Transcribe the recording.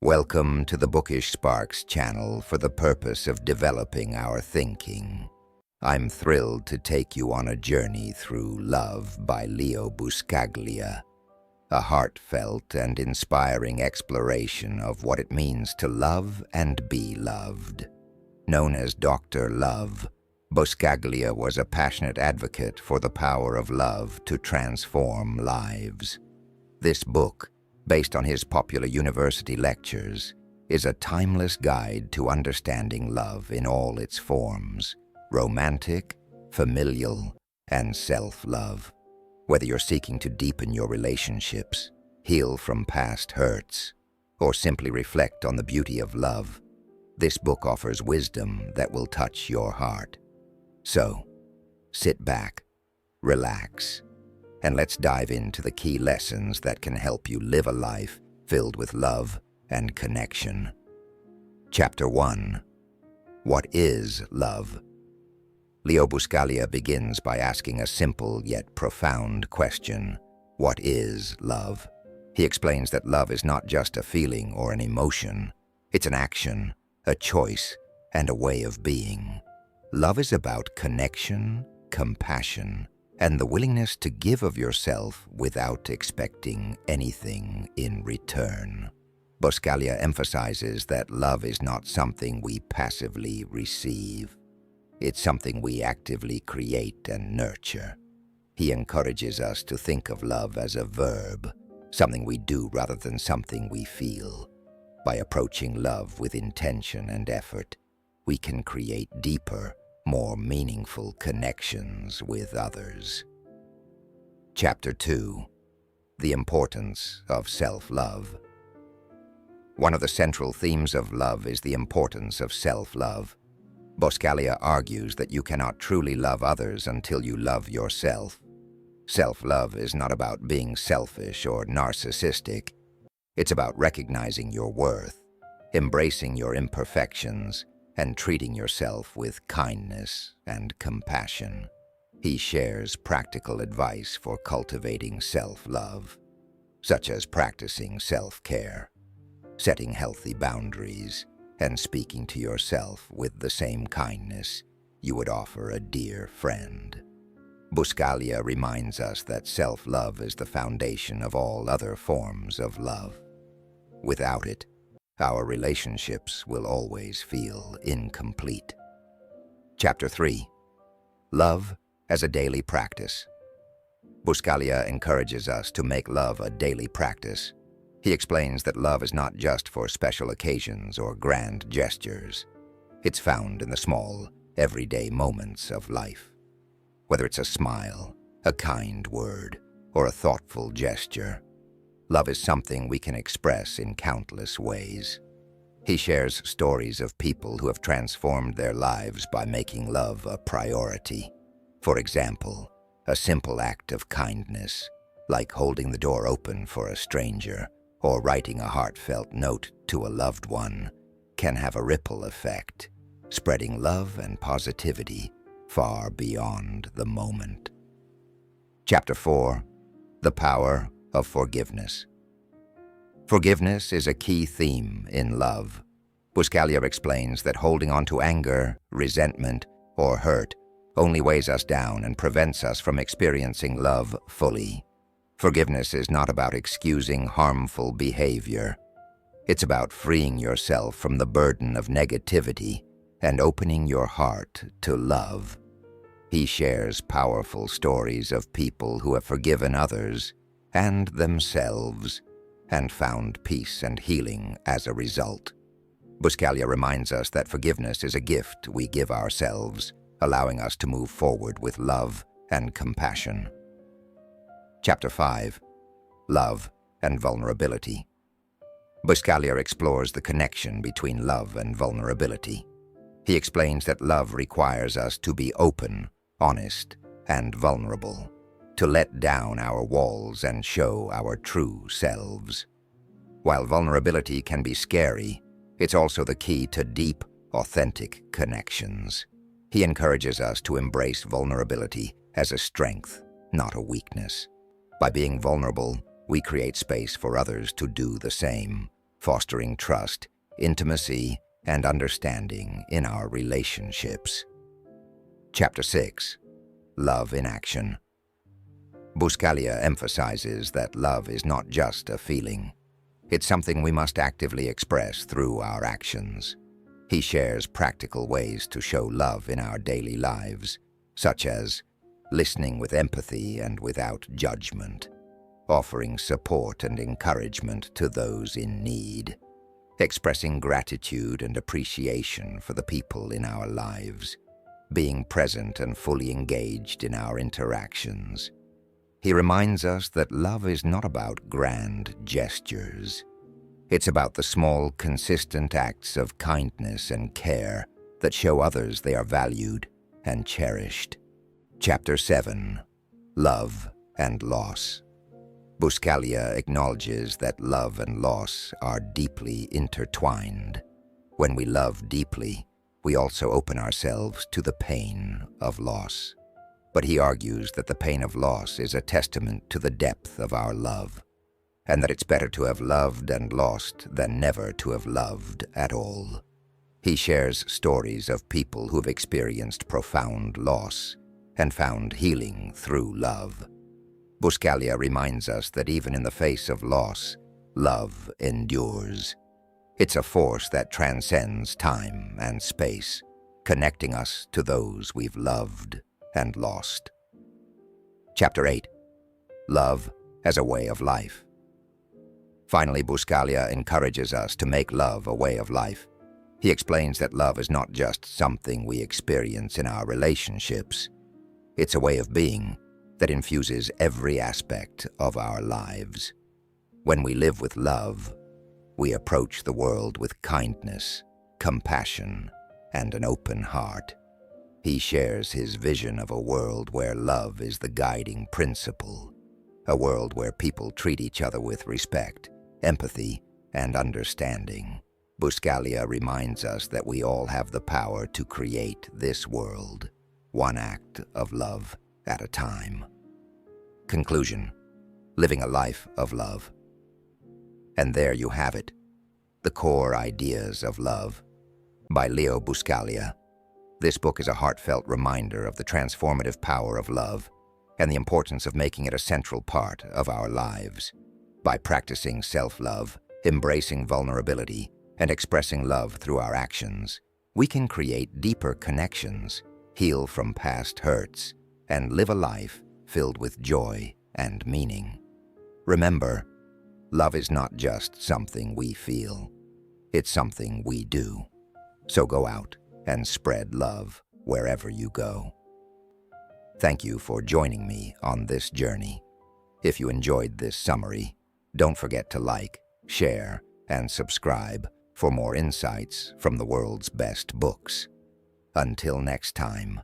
Welcome to the Bookish Sparks channel for the purpose of developing our thinking. I'm thrilled to take you on a journey through Love by Leo Buscaglia, a heartfelt and inspiring exploration of what it means to love and be loved. Known as Dr. Love, Buscaglia was a passionate advocate for the power of love to transform lives. This book, based on his popular university lectures, is a timeless guide to understanding love in all its forms: romantic, familial, and self-love. Whether you're seeking to deepen your relationships, heal from past hurts, or simply reflect on the beauty of love, this book offers wisdom that will touch your heart. So, sit back, relax, and let's dive into the key lessons that can help you live a life filled with love and connection. Chapter 1. What is love? Leo Buscaglia begins by asking a simple yet profound question: what is love? He explains that love is not just a feeling or an emotion. It's an action, a choice, and a way of being. Love is about connection, compassion, and the willingness to give of yourself without expecting anything in return. Buscaglia emphasizes that love is not something we passively receive. It's something we actively create and nurture. He encourages us to think of love as a verb, something we do rather than something we feel. By approaching love with intention and effort, we can create deeper, more meaningful connections with others. Chapter 2. The importance of self-love. One of the central themes of love is the importance of self-love. Buscaglia argues that you cannot truly love others until you love yourself. Self-love is not about being selfish or narcissistic. It's about recognizing your worth, embracing your imperfections, and treating yourself with kindness and compassion. He shares practical advice for cultivating self-love, such as practicing self-care, setting healthy boundaries, and speaking to yourself with the same kindness you would offer a dear friend. Buscaglia reminds us that self-love is the foundation of all other forms of love. Without it, our relationships will always feel incomplete. Chapter 3. Love as a daily practice. Buscaglia encourages us to make love a daily practice. He explains that love is not just for special occasions or grand gestures. It's found in the small, everyday moments of life. Whether it's a smile, a kind word, or a thoughtful gesture, love is something we can express in countless ways. He shares stories of people who have transformed their lives by making love a priority. For example, a simple act of kindness, like holding the door open for a stranger or writing a heartfelt note to a loved one, can have a ripple effect, spreading love and positivity far beyond the moment. Chapter 4. The power of forgiveness. Forgiveness is a key theme in love. Buscaglia explains that holding on to anger, resentment, or hurt only weighs us down and prevents us from experiencing love fully. Forgiveness is not about excusing harmful behavior. It's about freeing yourself from the burden of negativity and opening your heart to love. He shares powerful stories of people who have forgiven others and themselves, and found peace and healing as a result. Buscaglia reminds us that forgiveness is a gift we give ourselves, allowing us to move forward with love and compassion. Chapter 5. Love and vulnerability. Buscaglia explores the connection between love and vulnerability. He explains that love requires us to be open, honest, and vulnerable, to let down our walls and show our true selves. While vulnerability can be scary, it's also the key to deep, authentic connections. He encourages us to embrace vulnerability as a strength, not a weakness. By being vulnerable, we create space for others to do the same, fostering trust, intimacy, and understanding in our relationships. Chapter 6. Love in Action. Buscaglia emphasizes that love is not just a feeling. It's something we must actively express through our actions. He shares practical ways to show love in our daily lives, such as listening with empathy and without judgment, offering support and encouragement to those in need, expressing gratitude and appreciation for the people in our lives, being present and fully engaged in our interactions. He reminds us that love is not about grand gestures. It's about the small, consistent acts of kindness and care that show others they are valued and cherished. Chapter 7. Love and Loss. Buscaglia acknowledges that love and loss are deeply intertwined. When we love deeply, we also open ourselves to the pain of loss. But he argues that the pain of loss is a testament to the depth of our love, and that it's better to have loved and lost than never to have loved at all. He shares stories of people who've experienced profound loss and found healing through love. Buscaglia reminds us that even in the face of loss, love endures. It's a force that transcends time and space, connecting us to those we've loved and lost. Chapter 8. Love as a Way of Life. Finally, Buscaglia encourages us to make love a way of life. He explains that love is not just something we experience in our relationships. It's a way of being that infuses every aspect of our lives. When we live with love, we approach the world with kindness, compassion, and an open heart. He shares his vision of a world where love is the guiding principle, a world where people treat each other with respect, empathy, and understanding. Buscaglia reminds us that we all have the power to create this world, one act of love at a time. Conclusion: living a life of love. And there you have it, The Core Ideas of Love, by Leo Buscaglia. This book is a heartfelt reminder of the transformative power of love and the importance of making it a central part of our lives. By practicing self-love, embracing vulnerability, and expressing love through our actions, we can create deeper connections, heal from past hurts, and live a life filled with joy and meaning. Remember, love is not just something we feel. It's something we do. So go out and spread love wherever you go. Thank you for joining me on this journey. If you enjoyed this summary, don't forget to like, share, and subscribe for more insights from the world's best books. Until next time.